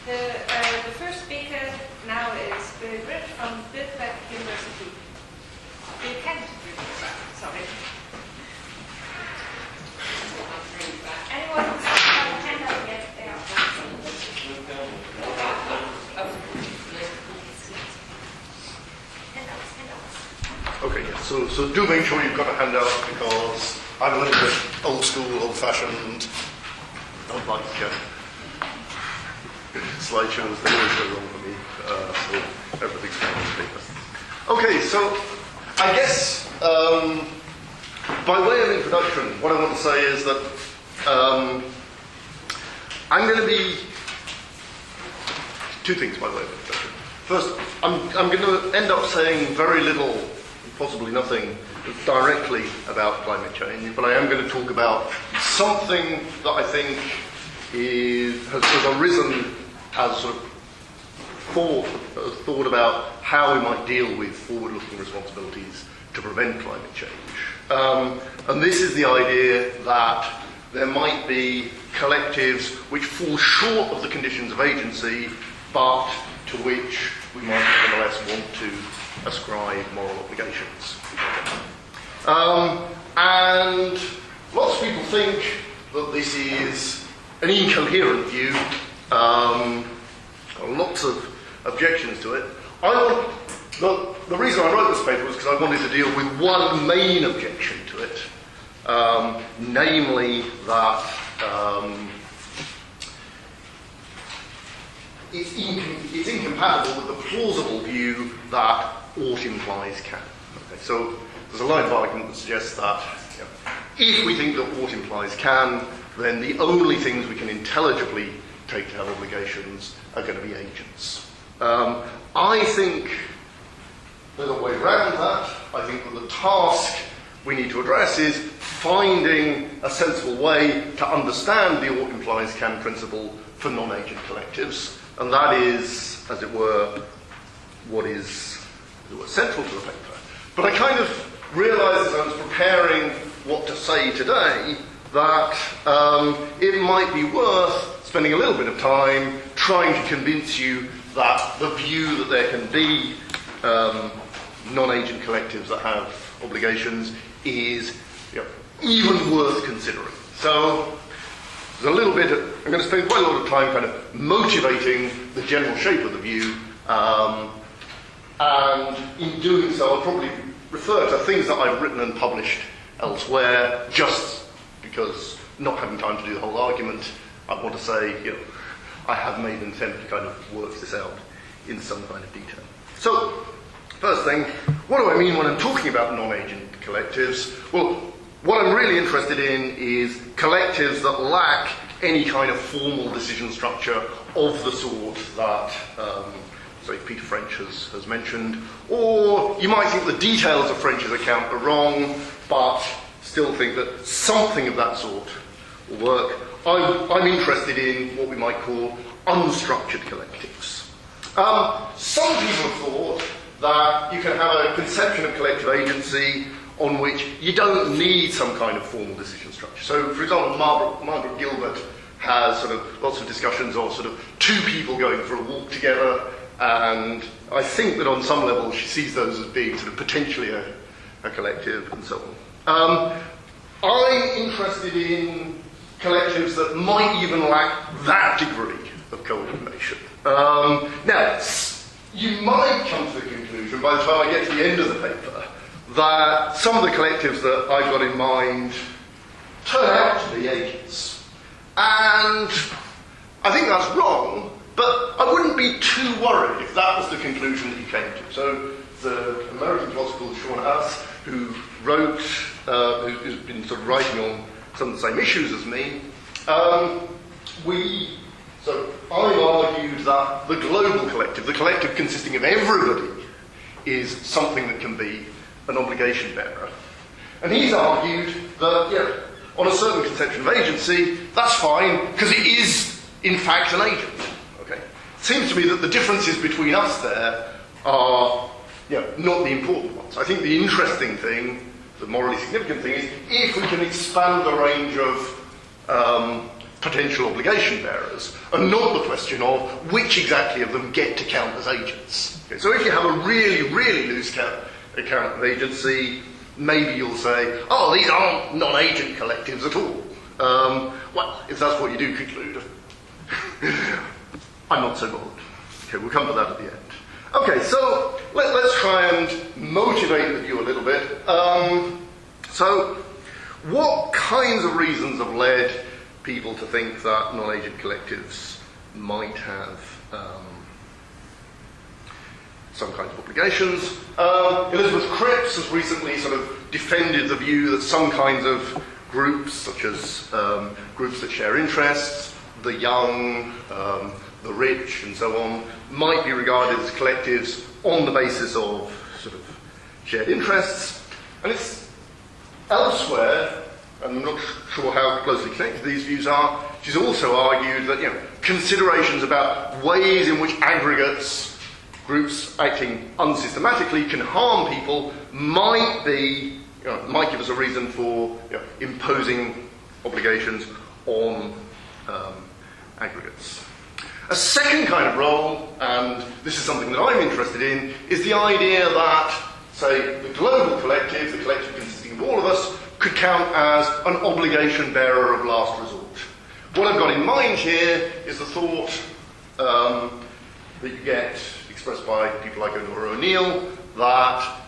The first speaker now is Wringe from Bilkent University. Bilkent, sorry. Anyone who's got a hand up yet? There. Okay, yeah. So do make sure you've got a handout because I'm a little bit old school, old-fashioned. Don't like slideshows. They always go wrong for me. So everything's kind of paper. Okay, so I guess by way of introduction, what I want to say is that I'm going to be two things by way of introduction. First, I'm going to end up saying very little, possibly nothing, directly about climate change, but I am going to talk about something that I think has arisen as sort of thought about how we might deal with forward-looking responsibilities to prevent climate change. And this is the idea that there might be collectives which fall short of the conditions of agency, but to which we might nevertheless want to ascribe moral obligations. And lots of people think that this is an incoherent view. Lots of objections to it. The reason I wrote this paper was because I wanted to deal with one main objection to it, namely that it's incompatible with the plausible view that ought implies can. Okay, so there's a line of argument that suggests that if we think that ought implies can, then the only things we can intelligibly take to have obligations are going to be agents. I think there's a way around that. I think that the task we need to address is finding a sensible way to understand the ought implies can principle for non-agent collectives, and that is, as it were, what is central to the paper. But I kind of realised as I was preparing what to say today that it might be worth spending a little bit of time trying to convince you that the view that there can be non-agent collectives that have obligations is even worth considering. So there's a little bit I'm going to spend quite a lot of time kind of motivating the general shape of the view, and in doing so I'll probably refer to things that I've written and published elsewhere, just because not having time to do the whole argument, I want to say, I have made an attempt to kind of work this out in some kind of detail. So, first thing, what do I mean when I'm talking about non-agent collectives? Well, what I'm really interested in is collectives that lack any kind of formal decision structure of the sort that, say, Peter French has mentioned, or you might think the details of French's account are wrong, but still think that something of that sort will work. I'm interested in what we might call unstructured collectives. Some people have thought that you can have a conception of collective agency on which you don't need some kind of formal decision structure. So, for example, Margaret Gilbert has sort of lots of discussions of sort of two people going for a walk together, and I think that on some level she sees those as being sort of potentially a collective and so on. I'm interested in collectives that might even lack that degree of coordination. Now, you might come to the conclusion by the time I get to the end of the paper that some of the collectives that I've got in mind turn out to be agents. And I think that's wrong, but I wouldn't be too worried if that was the conclusion that you came to. So the American philosopher Sean Haas, who wrote, who's been sort of writing on some of the same issues as me, I've argued that the global collective, the collective consisting of everybody, is something that can be an obligation bearer. And he's argued that, on a certain conception of agency, that's fine, because it is, in fact, an agent. Okay? It seems to me that the differences between us there are, not the important ones. I think the interesting thing, the morally significant thing, is if we can expand the range of potential obligation bearers, and not the question of which exactly of them get to count as agents. Okay, so if you have a really, really loose account of agency, maybe you'll say, oh, these aren't non-agent collectives at all. Well, if that's what you do conclude, I'm not so bothered. Okay, we'll come to that at the end. Okay, so let's try and motivate the view a little bit. So, what kinds of reasons have led people to think that non-agent collectives might have some kinds of obligations? Elizabeth Cripps has recently sort of defended the view that some kinds of groups, such as groups that share interests, the young, the rich, and so on, might be regarded as collectives on the basis of sort of shared interests. And it's elsewhere, and I'm not sure how closely connected these views are, she's also argued that, considerations about ways in which aggregates, groups acting unsystematically, can harm people might be, might give us a reason for imposing obligations on aggregates. A second kind of role, and this is something that I'm interested in, is the idea that, say, the global collective, the collective consisting of all of us, could count as an obligation bearer of last resort. What I've got in mind here is the thought that you get expressed by people like Honora O'Neill, that,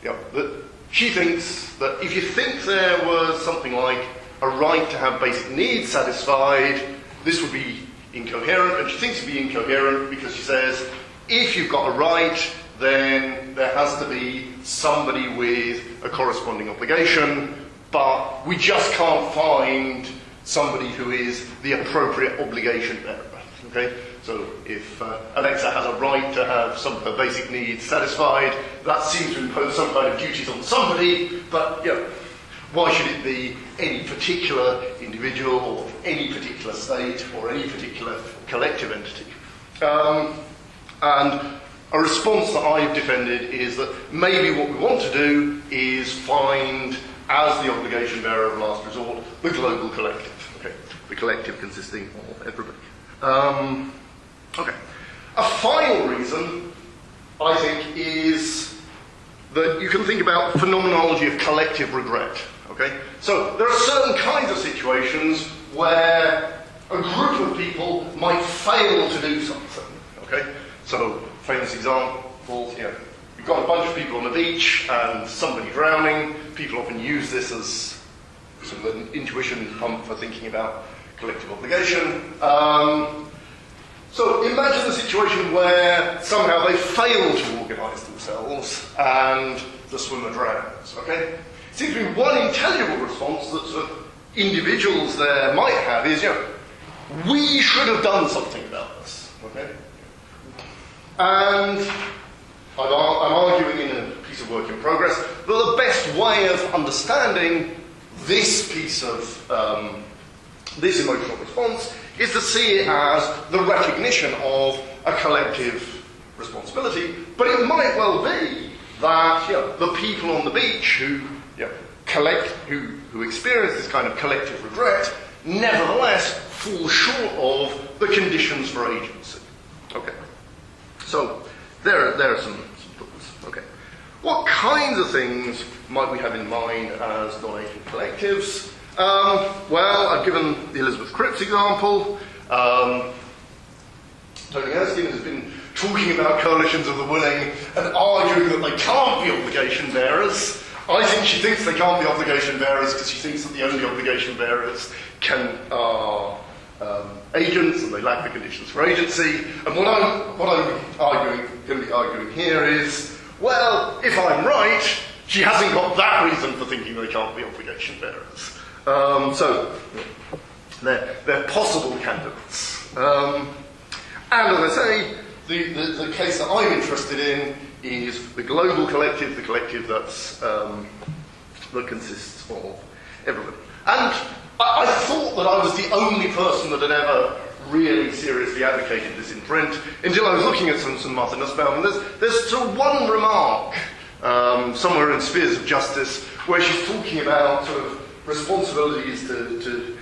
that she thinks that if you think there was something like a right to have basic needs satisfied, this would be incoherent, and she thinks it would be incoherent because she says, if you've got a right, then there has to be somebody with a corresponding obligation, but we just can't find somebody who is the appropriate obligation bearer. Okay? So if Alexa has a right to have some of her basic needs satisfied, that seems to impose some kind of duties on somebody, but why should it be any particular individual or any particular state or any particular collective entity? And a response that I've defended is that maybe what we want to do is find, as the obligation bearer of last resort, the global collective. Okay, the collective consisting of everybody. Okay. A final reason, I think, is that you can think about the phenomenology of collective regret. Okay? So there are certain kinds of situations where a group of people might fail to do something. Okay? So, famous example, you've got a bunch of people on the beach and somebody drowning. People often use this as sort of an intuition pump for thinking about collective obligation. So imagine a situation where somehow they fail to organise themselves and the swimmer drowns. Okay? It seems to be one intelligible response that sort of individuals there might have is, we should have done something about this. Okay? And I'm arguing in a piece of work in progress that the best way of understanding this piece of this emotional response is to see it as the recognition of a collective responsibility, but it might well be that the people on the beach who who experience this kind of collective regret nevertheless fall short of the conditions for agency. Okay, so there are some thoughts. Okay, what kinds of things might we have in mind as non-agent collectives? Well, I've given the Elizabeth Cripps example. Tony Erskine has been talking about coalitions of the willing and arguing that they can't be obligation bearers. I think she thinks they can't be obligation bearers because she thinks that the only obligation bearers are agents and they lack the conditions for agency. And what I'm going to be arguing here is, well, if I'm right, she hasn't got that reason for thinking they can't be obligation bearers. So they're possible candidates. And as I say, the case that I'm interested in is the global collective, the collective that consists of everyone. And I thought that I was the only person that had ever really seriously advocated this in print until I was looking at some Martha Nussbaum. And there's sort of one remark somewhere in Spheres of Justice where she's talking about sort of responsibilities to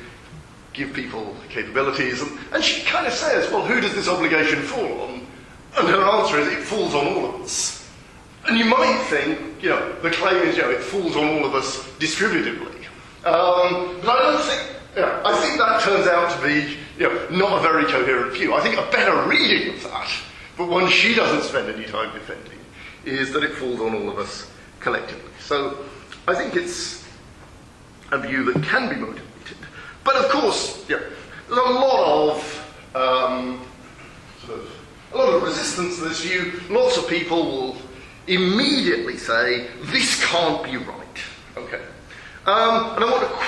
give people capabilities, and she kind of says, well, who does this obligation fall on? And her answer is, it falls on all of us. And you might think, the claim is, it falls on all of us distributively. But I don't think, I think that turns out to be, not a very coherent view. I think a better reading of that, but one she doesn't spend any time defending, is that it falls on all of us collectively. So I think it's a view that can be motivated. But of course, there's a lot of resistance to this view. Lots of people will immediately say, this can't be right. Okay. And I want to very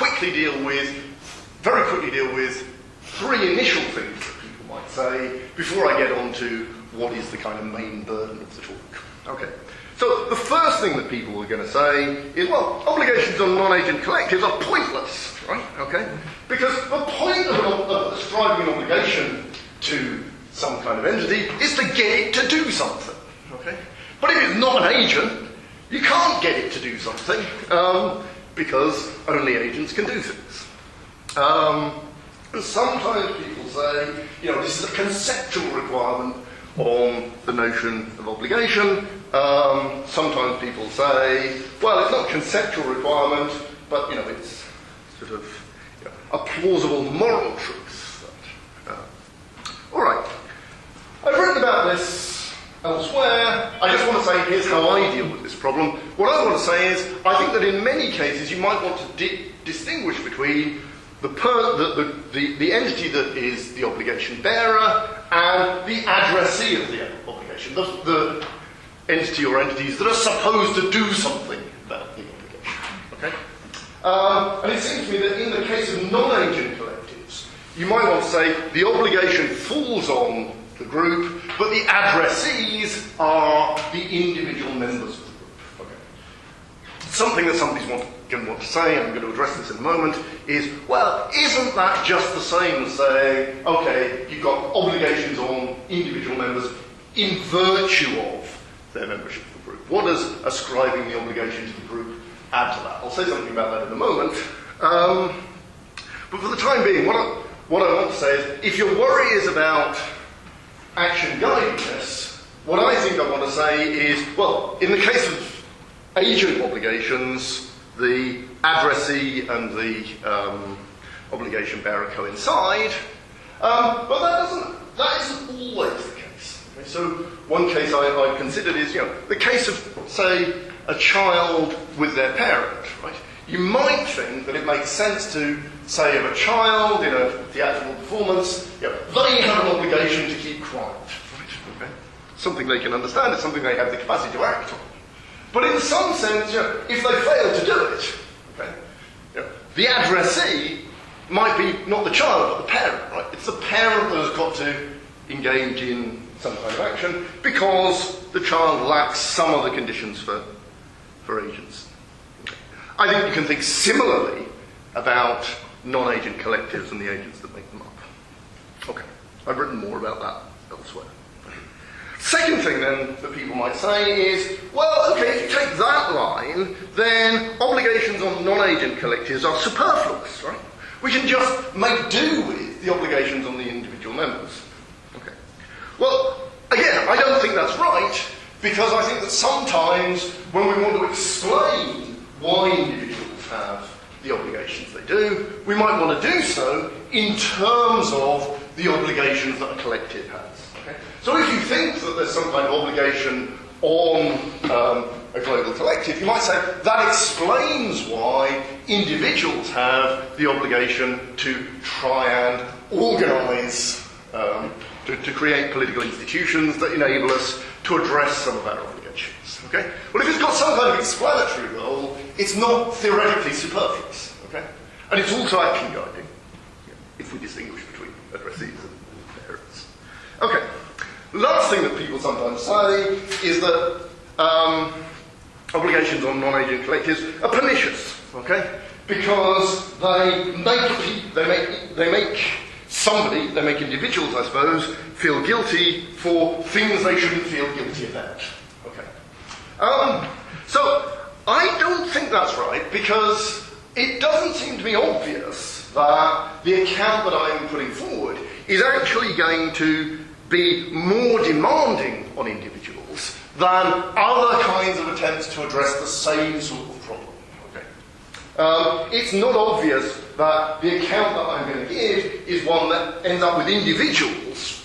quickly deal with three initial things that people might say before I get on to what is the kind of main burden of the talk. Okay. So the first thing that people are going to say is, well, obligations on non-agent collectives are pointless, right? Okay? Because the point of ascribing an obligation to some kind of entity is to get it to do something, okay? But if it's not an agent, you can't get it to do something, because only agents can do things. And sometimes people say, this is a conceptual requirement on the notion of obligation. Sometimes people say, well, it's not a conceptual requirement, but, it's sort of a plausible moral truth. All right. I've written about this elsewhere. I just want to say, here's how I deal with this problem. What I want to say is, I think that in many cases you might want to distinguish between the entity that is the obligation bearer and the addressee of the obligation, the entity or entities that are supposed to do something about the obligation. Okay? And it seems to me that in the case of non-agent collectives, you might want to say the obligation falls on the group, but the addressees are the individual members of the group. Okay. Something that somebody's going to want to say, and I'm going to address this in a moment, is, well, isn't that just the same as saying, okay, you've got obligations on individual members in virtue of their membership of the group? What does ascribing the obligation to the group add to that? I'll say something about that in a moment. But for the time being, what I want to say is, if your worry is about action guiding this, what I think I want to say is, well, in the case of agent obligations, the addressee and the obligation bearer coincide, but that isn't always the case. Okay, so one case I considered is, the case of, say, a child with their parent, right? You might think that it makes sense to say of a child in a theatrical performance, they have an obligation to keep quiet, right? Okay? Something they can understand, it's something they have the capacity to act on. But in some sense, if they fail to do it, okay, the addressee might be not the child, but the parent, right? It's the parent that has got to engage in some kind of action because the child lacks some of the conditions for agents. Okay. I think you can think similarly about non-agent collectives and the agents that make them up. Okay, I've written more about that elsewhere. Second thing then that people might say is, well, okay, if you take that line, then obligations on non-agent collectives are superfluous, right? We can just make do with the obligations on the individual members. Okay. Well, again, I don't think that's right, because I think that sometimes when we want to explain why individuals have the obligations they do, we might want to do so in terms of the obligations that a collective has. Okay? So if you think that there's some kind of obligation on a global collective, you might say that explains why individuals have the obligation to try and organise, to create political institutions that enable us to address some of our obligations. Okay? Well, if it's got some kind of explanatory role, it's not theoretically superfluous. Okay? And it's also action guiding, if we distinguish between addressees and parents. Okay. Last thing that people sometimes say is that obligations on non-agent collectives are pernicious, okay? Because they make individuals, I suppose, feel guilty for things they shouldn't feel guilty about. Okay. So I don't think that's right, because it doesn't seem to be obvious that the account that I'm putting forward is actually going to be more demanding on individuals than other kinds of attempts to address the same sort of problem. Okay? It's not obvious that the account that I'm going to give is one that ends up with individuals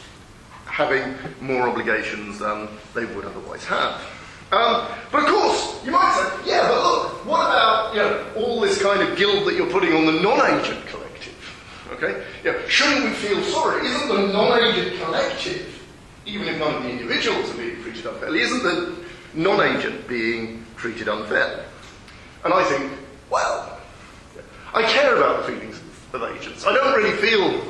having more obligations than they would otherwise have. But of course, you might say, yeah, but look, what about all this kind of guilt that you're putting on the non-agent collective? Okay? Shouldn't we feel sorry? Isn't the non-agent collective, even if none of the individuals are being treated unfairly, isn't the non-agent being treated unfairly? And I think, well, I care about the feelings of agents. I don't really feel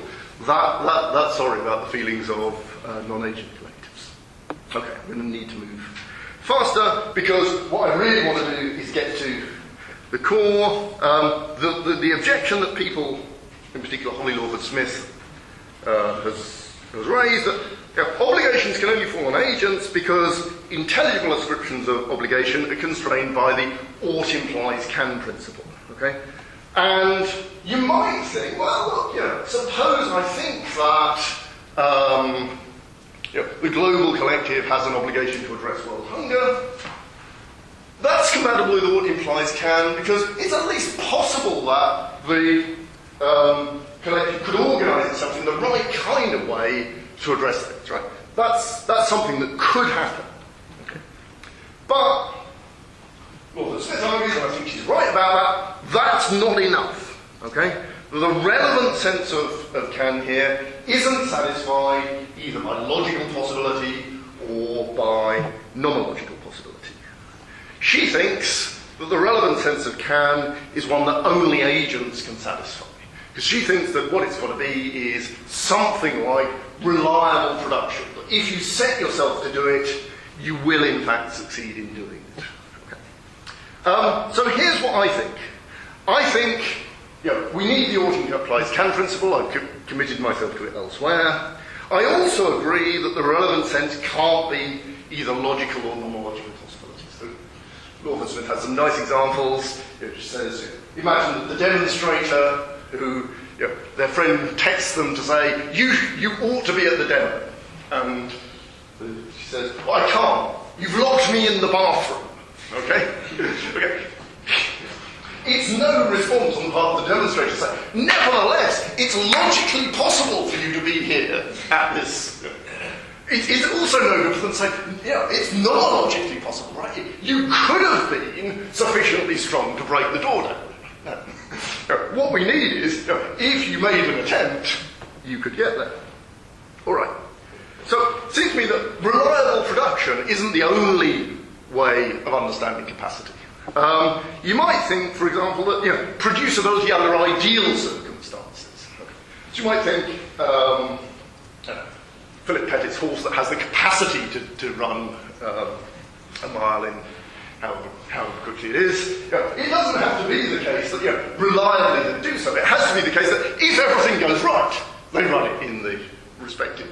that sorry about the feelings of non-agent collectives. Okay, I'm going to need to move faster because what I really want to do is get to the core, the objection that people, in particular Holly Lawford Smith, has raised, that obligations can only fall on agents because intelligible ascriptions of obligation are constrained by the ought implies can principle. Okay? And you might think, well, look, suppose I think that the global collective has an obligation to address world hunger. That's compatible with ought implies can because it's at least possible that the collective could organise itself in the right kind of way to address things, right? That's something that could happen. Okay. But Lawford Smith argues, and I think she's right about that, that's not enough. Okay? The relevant sense of can here isn't satisfied either by logical possibility or by nomological possibility. She thinks that the relevant sense of can is one that only agents can satisfy. Because she thinks that what it's got to be is something like reliable production. That if you set yourself to do it, you will in fact succeed in doing it. Okay. So here's what I think. I think we need the ought implies can principle. I've committed myself to it elsewhere. I also agree that the relevant sense can't be either logical or non-logical possibilities. So Lawford Smith has some nice examples. She says, imagine that the demonstrator who their friend texts them to say, you ought to be at the demo. And she says, well, I can't. You've locked me in the bathroom. Okay? Okay. It's no response on the part of the demonstrator saying, nevertheless, it's logically possible for you to be here at this. It's also no good for them to say, it's not logically possible, right? You could have been sufficiently strong to break the door down. No. What we need is, if you made an attempt, you could get there. All right. So it seems to me that reliable production isn't the only way of understanding capacity. You might think, for example, that producibility under ideal circumstances. Okay. So you might think Philip Pettit's horse that has the capacity to run a mile in however quickly it is. It doesn't have to be the case that reliably they do so. It has to be the case that if everything goes right, they run it in the respective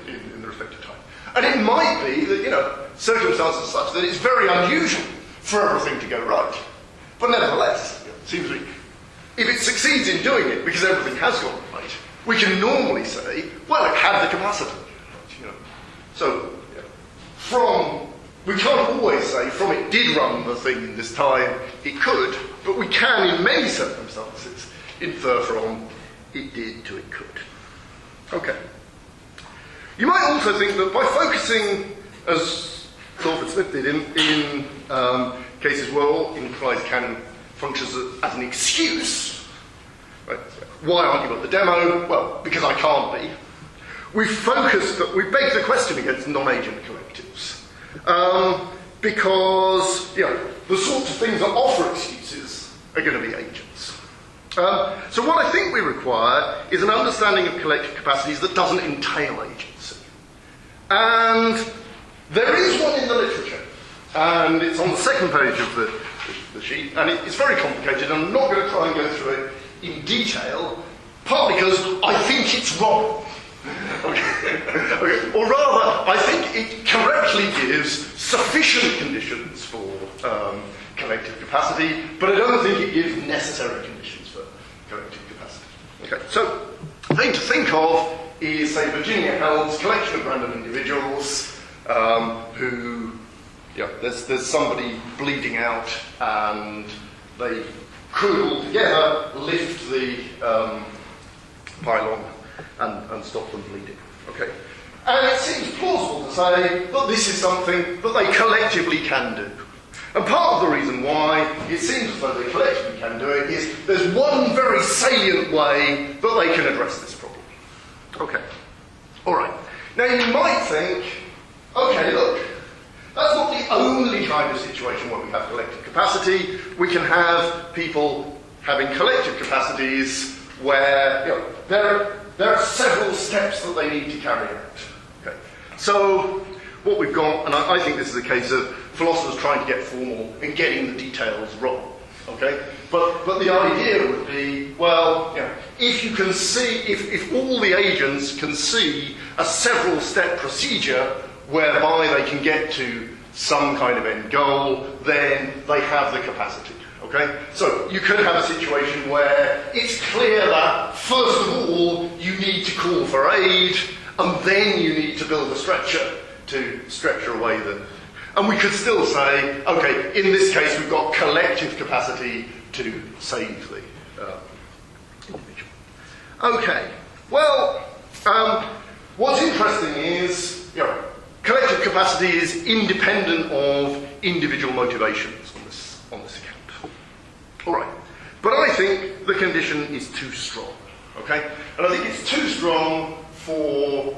time. And it might be that circumstances are such that it's very unusual for everything to go right. But nevertheless, it seems to me, if it succeeds in doing it because everything has gone right, we can normally say, well, it had the capacity. So, we can't always say from it did run the thing in this time, it could, but we can in many circumstances infer from it did to it could. Okay. You might also think that by focusing, as Lawford Smith did, in cases where ought implies can functions as an excuse, right? Why aren't you at the demo? Well, because I can't be. We've begged the question against non-agent collectives. Because, the sorts of things that offer excuses are going to be agents. So what I think we require is an understanding of collective capacities that doesn't entail agency. And there is one in the literature, and it's on the second page of the sheet, and it's very complicated, and I'm not going to try and go through it in detail, partly because I think it's wrong. Okay. Or rather, I think it correctly gives sufficient conditions for collective capacity, but I don't think it gives necessary conditions for collective capacity. Okay, so the thing to think of is, say, Virginia Held's collection of random individuals who, there's somebody bleeding out and they could all together lift the pylon and stop them bleeding. Okay. And it seems plausible to say that this is something that they collectively can do. And part of the reason why it seems as though they collectively can do it is there's one very salient way that they can address this problem. Okay. All right. Now you might think, okay, look, that's not the only kind of situation where we have collective capacity. We can have people having collective capacities where there are several steps that they need to carry out. Okay. So what we've got, and I think this is a case of philosophers trying to get formal and getting the details wrong. Okay? But the idea would be, well, if you can see, if all the agents can see a several-step procedure whereby they can get to some kind of end goal, then they have the capacity. Okay? So you could have a situation where it's clear that, first of all, you need to call for aid, and then you need to build a stretcher to stretcher away the... And we could still say, okay, in this case we've got collective capacity to save the individual. Okay, well, what's interesting is, collective capacity is independent of individual motivations on this account. All right, but I think the condition is too strong. Okay, and I think it's too strong for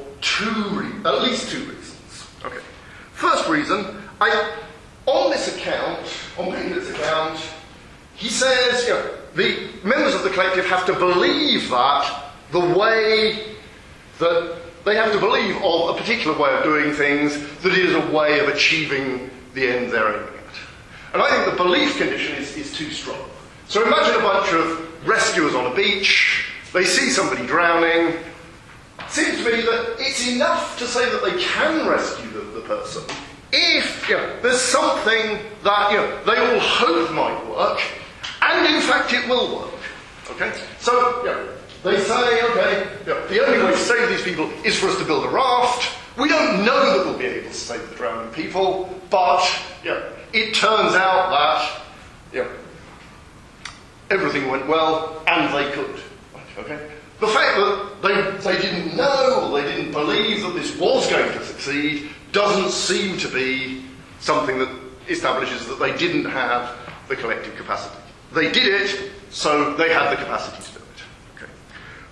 at least two reasons. Okay, first reason, on this account, on Bilkent's account, he says, the members of the collective have to believe that the way that they have to believe of a particular way of doing things, that it is a way of achieving the end they're aiming at. And I think the belief condition is too strong. So imagine a bunch of rescuers on a beach, they see somebody drowning. It seems to me that it's enough to say that they can rescue the person if there's something that they all hope might work, and in fact it will work. Okay? So they say, okay, the only way to save these people is for us to build a raft. We don't know that we'll be able to save the drowning people, but it turns out that everything went well and they could. Okay? The fact that they didn't know or they didn't believe that this was going to succeed doesn't seem to be something that establishes that they didn't have the collective capacity. They did it, so they had the capacity to do it. Okay.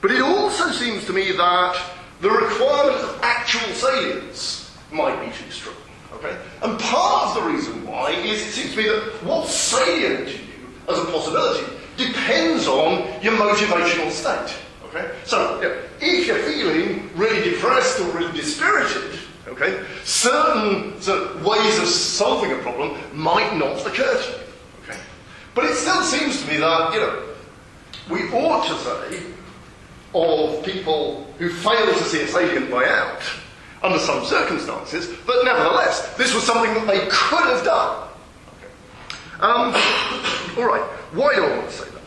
But it also seems to me that the requirement of actual salience might be too strong. Okay? And part of the reason why is it seems to me that what's salient to you as a possibility depends on your motivational state. Okay? So, if you're feeling really depressed or really dispirited, okay, certain ways of solving a problem might not occur to you. Okay? But it still seems to me that, we ought to say of people who fail to see a salient way out under some circumstances, but nevertheless, this was something that they could have done. Okay. All right, why do I want to say that?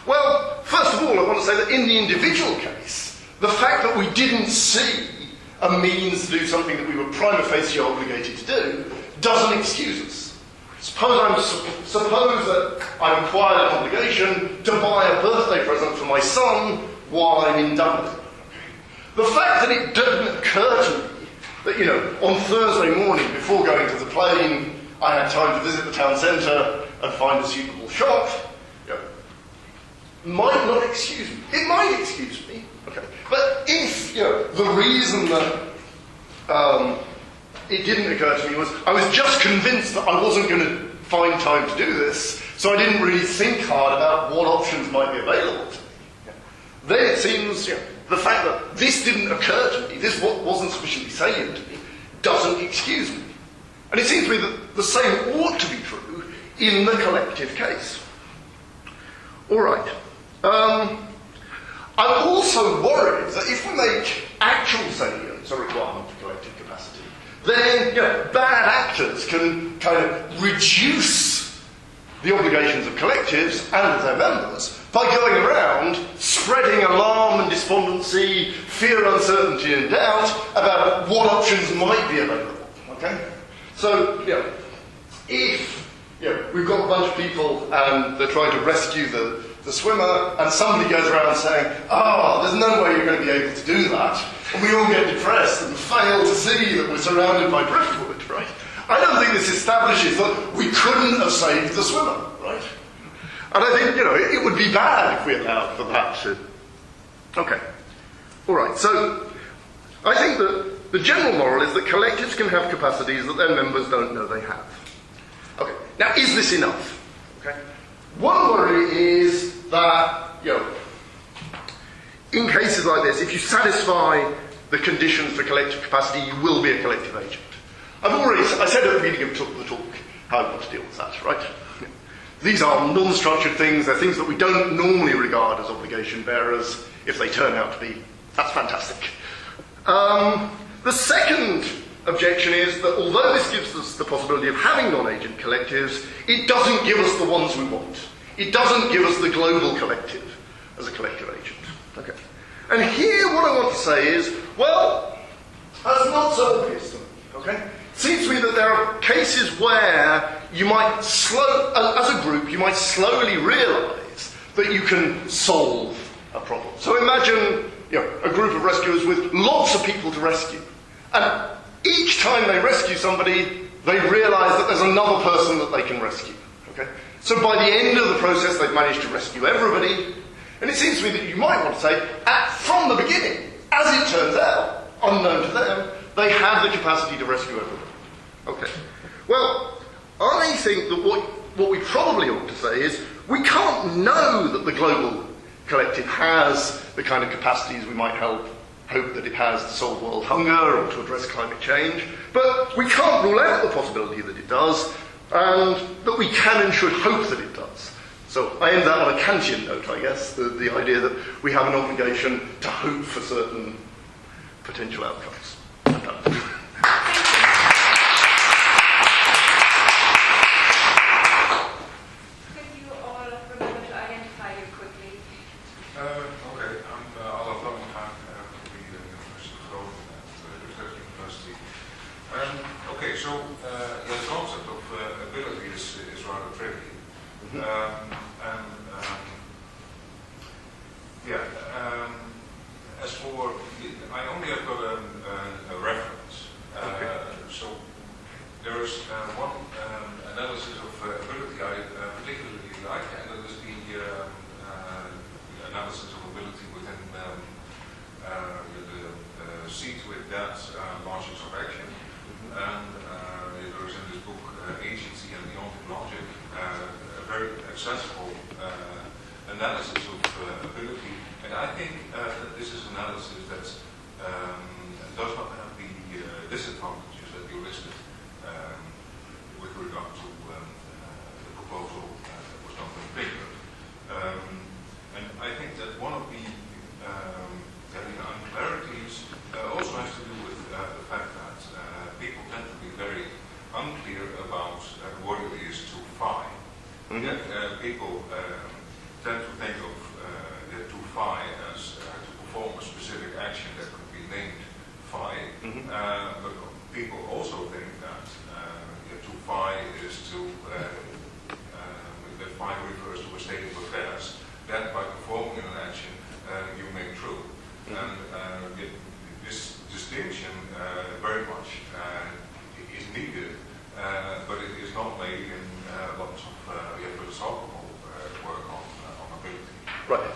Well, first of all, I want to say that in the individual case, the fact that we didn't see a means to do something that we were prima facie obligated to do doesn't excuse us. Suppose that I'm required an obligation to buy a birthday present for my son while I'm in Dublin. The fact that it didn't occur to me that, on Thursday morning before going to the plane, I had time to visit the town centre and find a suitable shop, might not excuse me. It might excuse me. Okay. But if, the reason that it didn't occur to me was I was just convinced that I wasn't going to find time to do this, so I didn't really think hard about what options might be available to me. Then it seems, the fact that this didn't occur to me, this wasn't sufficiently salient to me, doesn't excuse me. And it seems to me that the same ought to be true in the collective case. All right. I'm also worried that if we make actual salience a requirement for collective capacity, then bad actors can kind of reduce the obligations of collectives and of their members by going around spreading alarm and despondency, fear, uncertainty and doubt about what options might be available. Okay? So, if we've got a bunch of people and they're trying to rescue the swimmer, and somebody goes around saying, there's no way you're going to be able to do that, and we all get depressed and fail to see that we're surrounded by driftwood, right? I don't think this establishes that we couldn't have saved the swimmer, right? And I think, it would be bad if we allowed for that to... Okay. All right, so I think that the general moral is that collectives can have capacities that their members don't know they have. Okay, now is this enough? Okay. One worry is that, in cases like this, if you satisfy the conditions for collective capacity, you will be a collective agent. I said at the beginning of the talk how I want to deal with that, right? These are non-structured things, they're things that we don't normally regard as obligation bearers. If they turn out to be, that's fantastic. The second objection is that although this gives us the possibility of having non-agent collectives, it doesn't give us the ones we want. It doesn't give us the global collective as a collective agent. Okay. And here what I want to say is, well, that's not so obvious to me. Okay? It seems to me that there are cases where you might as a group, you might slowly realise that you can solve a problem. So imagine, a group of rescuers with lots of people to rescue. And each time they rescue somebody, they realise that there's another person that they can rescue. Okay? So by the end of the process, they've managed to rescue everybody. And it seems to me that you might want to say, from the beginning, as it turns out, unknown to them, they have the capacity to rescue everybody. Okay. Well, I think that what we probably ought to say is, we can't know that the global collective has the kind of capacities we might hope that it has to solve world hunger or to address climate change, but we can't rule out the possibility that it does, and that we can and should hope that it does. So I end that on a Kantian note, I guess, the idea that we have an obligation to hope for certain potential outcomes. I'm done.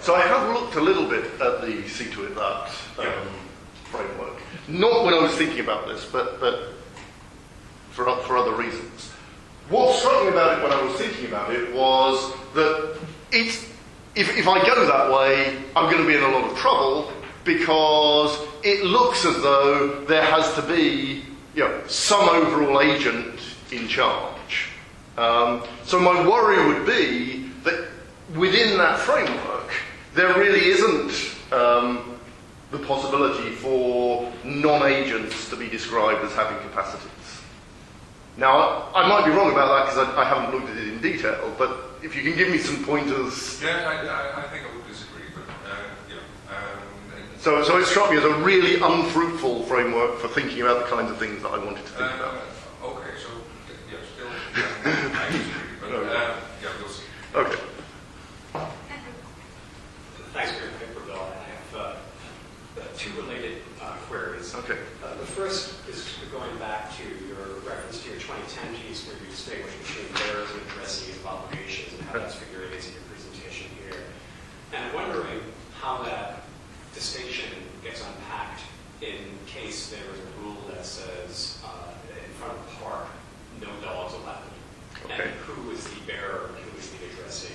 So I have looked a little bit at the See to It That framework. Not when I was thinking about this, but for other reasons. What struck me about it when I was thinking about it was that if I go that way, I'm going to be in a lot of trouble because it looks as though there has to be some overall agent in charge. So my worry would be that within that framework, there really isn't the possibility for non-agents to be described as having capacities. Now, I might be wrong about that because I haven't looked at it in detail, but if you can give me some pointers... Yeah, I think I would disagree, but So it struck me as a really unfruitful framework for thinking about the kinds of things that I wanted to think about. Okay, so yeah, still, I disagree, but yeah, we'll see. Okay. Thanks for your paper, Bill. I have two related queries. Okay. The first is going back to your reference to your 2010 piece where you distinguish between bearers and addressees of obligations and how that's figuring into your presentation here. And I'm wondering how that distinction gets unpacked in case there is a rule that says in front of the park, no dogs allowed. Okay. And who is the bearer and who is the addressee?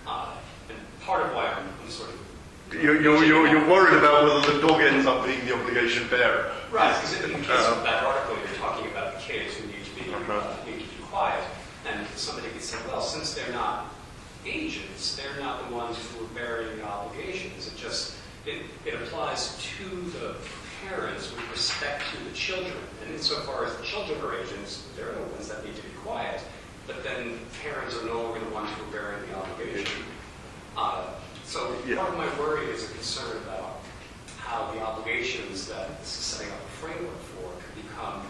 And part of why I'm sort of... You're worried about whether the dog ends up being the obligation bearer. Right, because in the case of that article, you're talking about the kids who need to be quiet. And somebody could say, well, since they're not agents, they're not the ones who are bearing the obligations. It applies to the parents with respect to the children. And insofar as the children are agents, they're the ones that need to be quiet. But then parents are no longer the ones who are bearing the obligation. So part of my worry is a concern about how the obligations that this is setting up a framework for could become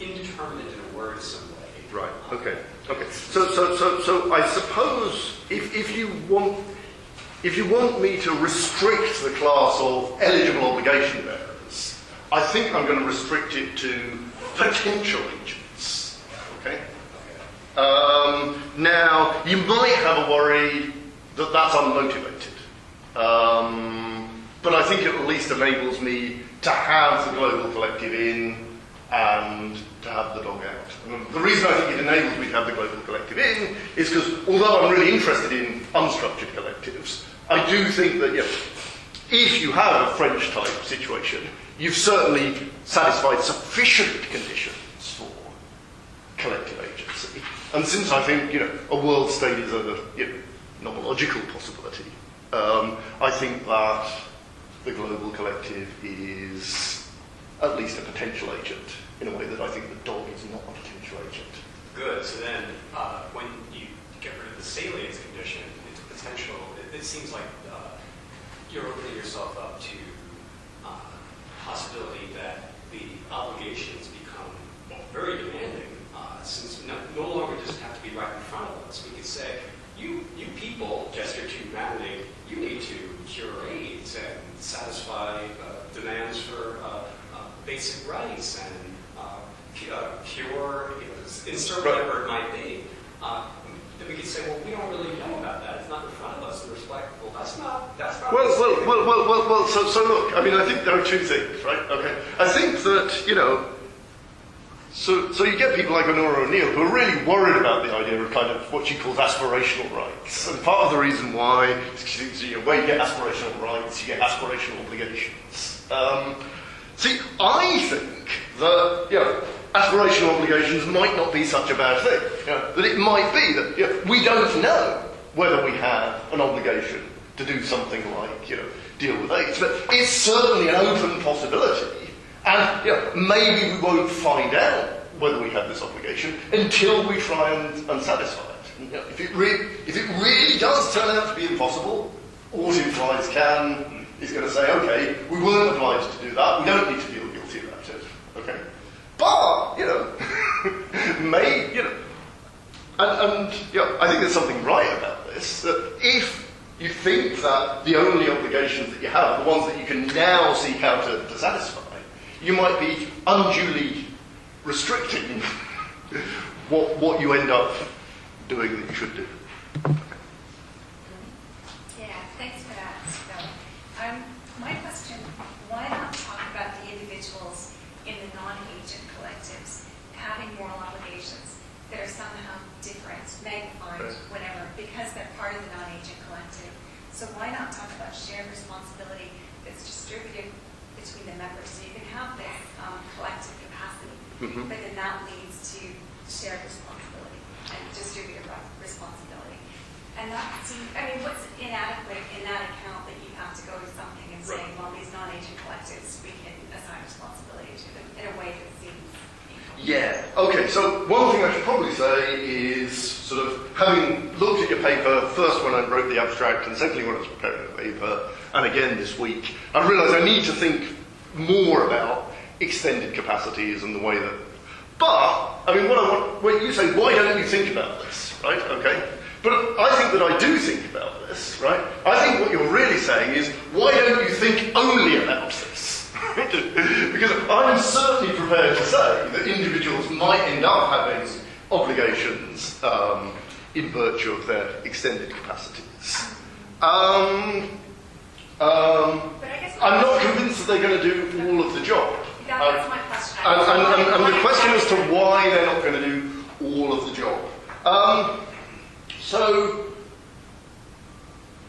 indeterminate in a worrisome way. Right. Okay. Okay. So I suppose if you want me to restrict the class of eligible obligation bearers, I think I'm going to restrict it to potential agents. Okay. Now you might have a worry that that's unmotivated, but I think it at least enables me to have the global collective in and to have the dog out. And the reason I think it enables me to have the global collective in is because although I'm really interested in unstructured collectives, I do think that if you have a French type situation, you've certainly satisfied sufficient conditions for collective agency. And since I think a world state is a nomological possibility, I think that the global collective is at least a potential agent in a way that I think the dog is not a potential agent. Good. So then when you get rid of the salience condition, it's potential. It seems like you're opening yourself up to possibility that the obligations become very demanding, since we no longer just have to be right in front of us. We could say, you people, gesture to humanity, you need to cure AIDS and satisfy demands for basic rights and cure, insert whatever it might be. Then we could say, well, we don't really know about that. It's not in front of us. And we're like, well, that's not. Well. So look. I mean, I think there are two things, right? Okay. I think that So you get people like Honora O'Neill who are really worried about the idea of kind of what she calls aspirational rights. And part of the reason why is where you get aspirational rights, you get aspirational obligations. See, I think that aspirational obligations might not be such a bad thing. That it might be that we don't know whether we have an obligation to do something like deal with AIDS, but it's certainly an open possibility. And maybe we won't find out whether we have this obligation until we try and satisfy it. And, if it really does turn out to be impossible, Autumn Flies is going to say, okay, we weren't obliged to do that. We don't need to feel guilty about it. Okay, but I think there's something right about this. That if you think that the only obligations that you have are the ones that you can now seek out to satisfy, you might be unduly restricting what you end up doing that you should do. Yeah, thanks for that, Bill. My question, why not talk about the individuals in the non-agent collectives having moral obligations that are somehow different, magnified, whatever, because they're part of the non-agent collective. So why not talk about shared responsibility that's distributed between the members? So you can have this collective capacity, but then that leads to shared responsibility and distributed responsibility. And that seems, what's inadequate in that account that you have to go to something and say, well, these non-agent collectives, we can assign responsibility to them in a way that seems equal. Yeah. Okay. So one thing I should probably say is sort of having looked at your paper, first when I wrote the abstract, and secondly when I was preparing the paper, and again this week, I realised I need to think more about extended capacities and the way that... But, I mean, when you say, why don't you think about this, right? Okay. But I think that I do think about this, right? I think what you're really saying is, why don't you think only about this? Because I'm certainly prepared to say that individuals might end up having obligations in virtue of their extended capacities. I'm not convinced that they're going to do all of the job. That's my question. And the question as to why they're not going to do all of the job. So,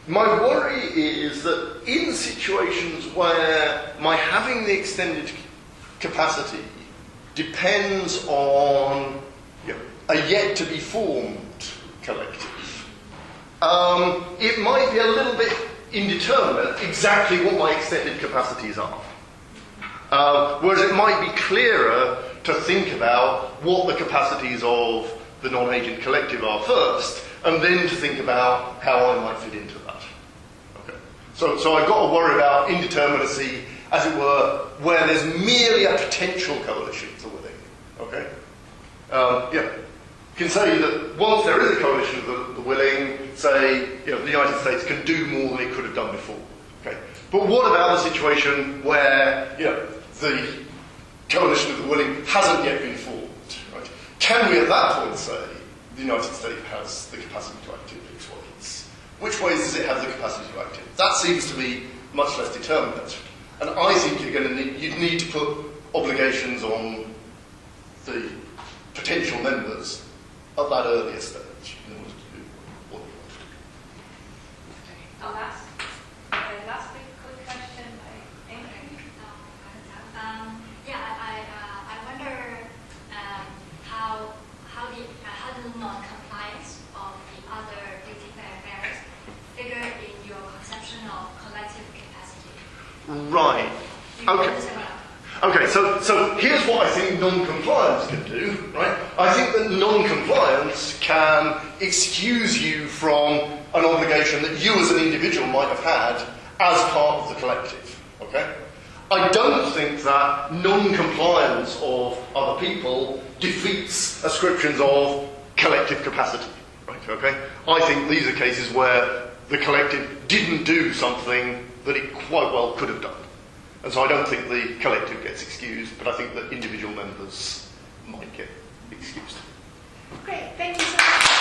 my worry is that in situations where my having the extended capacity depends on a yet-to-be-formed collective, it might be a little bit indeterminate exactly what my extended capacities are. Whereas it might be clearer to think about what the capacities of the non-agent collective are first, and then to think about how I might fit into that. Okay. So I've got to worry about indeterminacy, as it were, where there's merely a potential coalition for willing. Okay. You can say that once there is a coalition of the willing, say, the United States can do more than it could have done before. Okay. But what about the situation where, the coalition of the willing hasn't yet been formed? Right? Can we at that point say the United States has the capacity to act in X ways? Which ways does it have the capacity to act in? That seems to be much less determinate. And I think you'd need to put obligations on the potential members at that earlier stage in order to do what you want to do. Last quick question, I think. I wonder how the non-compliance of the other duty-bearing bearers figure in your conception of collective capacity. Right. Do you Okay. understand what I'm- Okay, so here's what I think non-compliance can do, right? I think that non-compliance can excuse you from an obligation that you as an individual might have had as part of the collective, okay? I don't think that non-compliance of other people defeats ascriptions of collective capacity, right, okay? I think these are cases where the collective didn't do something that it quite well could have done. And so I don't think the collective gets excused, but I think that individual members might get excused. Great, thank you so much.